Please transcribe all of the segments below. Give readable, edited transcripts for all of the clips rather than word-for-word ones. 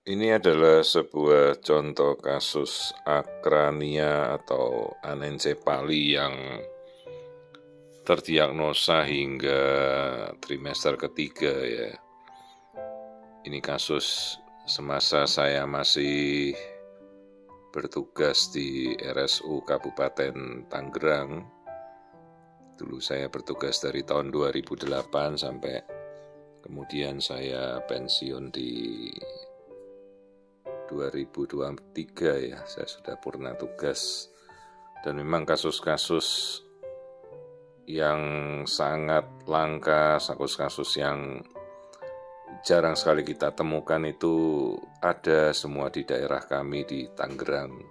Ini adalah sebuah contoh kasus akrania atau anencefali yang terdiagnosa hingga trimester ketiga ya. Ini kasus semasa saya masih bertugas di RSU Kabupaten Tangerang. Dulu saya bertugas dari tahun 2008 sampai kemudian saya pensiun di 2023 ya, saya sudah purna tugas. Dan memang kasus-kasus yang sangat langka, kasus-kasus yang jarang sekali kita temukan itu ada semua di daerah kami di Tangerang.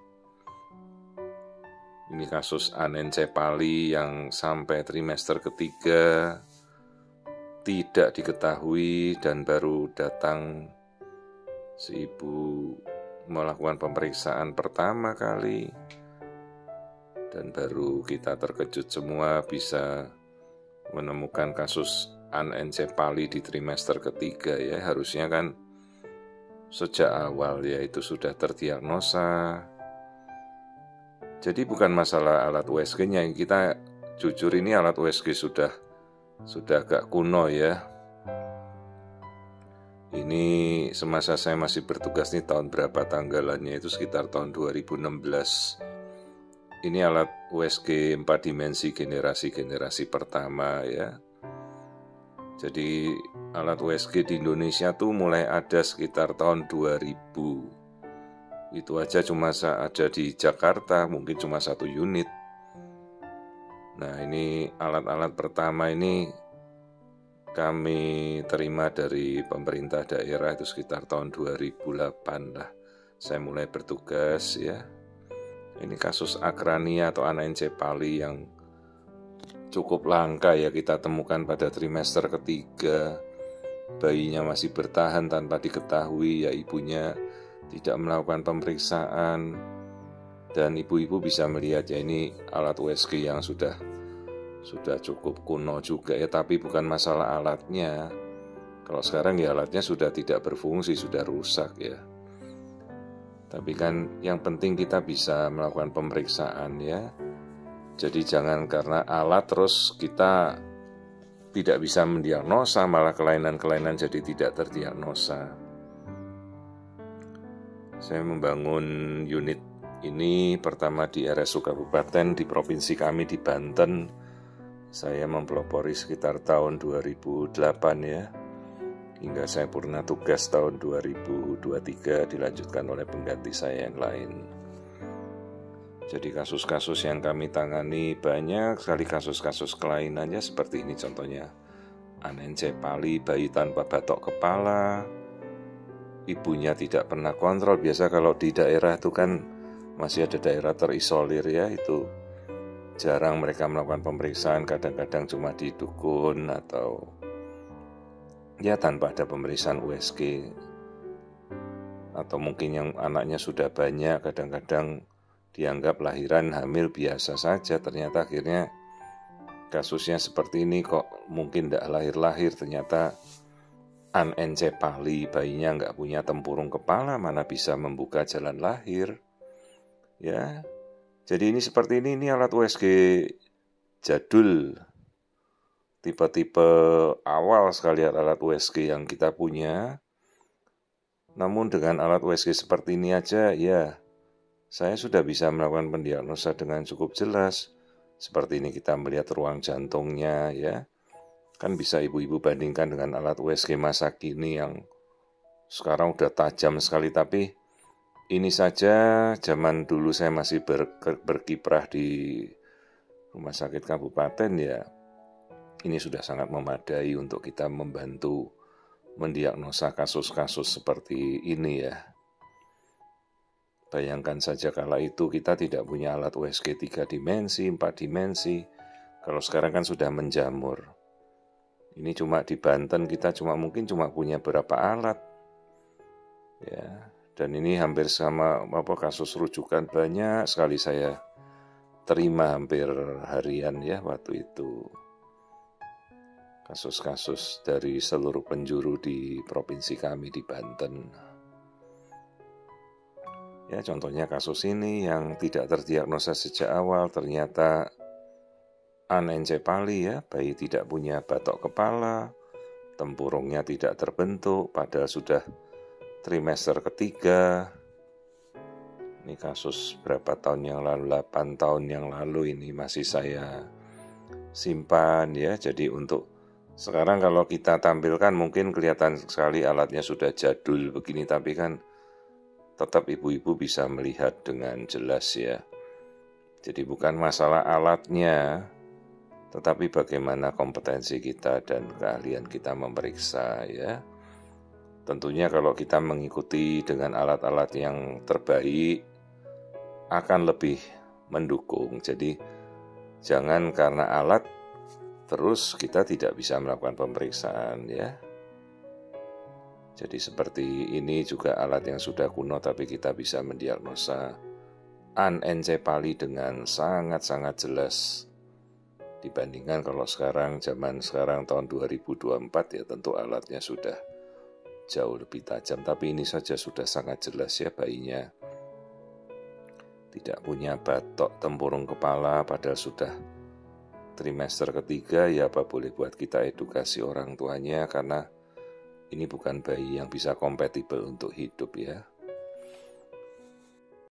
Ini kasus anencefali yang sampai trimester ketiga tidak diketahui dan baru datang si ibu melakukan pemeriksaan pertama kali dan baru kita terkejut semua bisa menemukan kasus anencefali di trimester ketiga ya. Harusnya kan sejak awal ya itu sudah terdiagnosa. Jadi bukan masalah alat USG-nya, kita jujur ini alat USG sudah agak kuno ya. Ini semasa saya masih bertugas nih, tahun berapa tanggalannya, itu sekitar tahun 2016. Ini alat USG 4 dimensi generasi pertama ya. Jadi alat USG di Indonesia tuh mulai ada sekitar tahun 2000. Itu aja cuma ada di Jakarta, mungkin cuma 1 unit. Nah ini alat-alat pertama ini kami terima dari pemerintah daerah itu sekitar tahun 2008 lah. Saya mulai bertugas ya. Ini kasus akrania atau anencefali yang cukup langka ya kita temukan pada trimester ketiga. Bayinya masih bertahan tanpa diketahui ya, ibunya tidak melakukan pemeriksaan. Dan ibu-ibu bisa melihat ya, ini alat USG yang sudah cukup kuno juga ya, tapi bukan masalah alatnya. Kalau sekarang ya alatnya sudah tidak berfungsi, sudah rusak ya. Tapi kan yang penting kita bisa melakukan pemeriksaan ya. Jadi jangan karena alat terus kita tidak bisa mendiagnosa, malah kelainan-kelainan jadi tidak terdiagnosa. Saya membangun unit ini pertama di RSU Kabupaten di provinsi kami di Banten. Saya mempelopori sekitar tahun 2008 ya, hingga saya purna tugas tahun 2023 dilanjutkan oleh pengganti saya yang lain. Jadi kasus-kasus yang kami tangani banyak sekali, kasus-kasus kelainannya seperti ini contohnya. Anencefali, bayi tanpa batok kepala, ibunya tidak pernah kontrol. Biasa kalau di daerah itu kan masih ada daerah terisolir ya, itu jarang mereka melakukan pemeriksaan, kadang-kadang cuma di dukun atau ya tanpa ada pemeriksaan USG. Atau mungkin yang anaknya sudah banyak, kadang-kadang dianggap lahiran hamil biasa saja. Ternyata akhirnya kasusnya seperti ini, kok mungkin tidak lahir-lahir, ternyata anencefali, bayinya nggak punya tempurung kepala, mana bisa membuka jalan lahir ya. Jadi ini seperti ini alat USG jadul, tipe-tipe awal sekali alat USG yang kita punya. Namun dengan alat USG seperti ini aja ya, saya sudah bisa melakukan pendiagnosa dengan cukup jelas. Seperti ini kita melihat ruang jantungnya ya. Kan bisa ibu-ibu bandingkan dengan alat USG masa kini yang sekarang udah tajam sekali. Tapi ini saja zaman dulu saya masih berkiprah di rumah sakit kabupaten ya, ini sudah sangat memadai untuk kita membantu mendiagnosa kasus-kasus seperti ini ya. Bayangkan saja kala itu kita tidak punya alat USG 3 dimensi, 4 dimensi. Kalau sekarang kan sudah menjamur. Ini cuma di Banten kita mungkin cuma punya berapa alat. Ya, dan ini hampir sama kasus rujukan banyak sekali saya terima hampir harian ya waktu itu. Kasus-kasus dari seluruh penjuru di provinsi kami di Banten. Ya, contohnya kasus ini yang tidak terdiagnosa sejak awal ternyata anencefali ya, bayi tidak punya batok kepala, tempurungnya tidak terbentuk padahal sudah trimester ketiga. Ini kasus berapa tahun yang lalu, 8 tahun yang lalu ini masih saya simpan ya. Jadi untuk sekarang kalau kita tampilkan mungkin kelihatan sekali alatnya sudah jadul begini, tapi kan tetap ibu-ibu bisa melihat dengan jelas ya. Jadi bukan masalah alatnya, tetapi bagaimana kompetensi kita dan keahlian kita memeriksa ya. Tentunya kalau kita mengikuti dengan alat-alat yang terbaik akan lebih mendukung. Jadi jangan karena alat terus kita tidak bisa melakukan pemeriksaan ya. Jadi seperti ini juga alat yang sudah kuno tapi kita bisa mendiagnosa anencefali dengan sangat-sangat jelas. Dibandingkan kalau zaman sekarang tahun 2024 ya tentu alatnya sudah jauh lebih tajam. Tapi ini saja sudah sangat jelas ya, bayinya tidak punya batok tempurung kepala padahal sudah trimester ketiga. Ya apa boleh buat kita edukasi orang tuanya karena ini bukan bayi yang bisa kompatibel untuk hidup ya.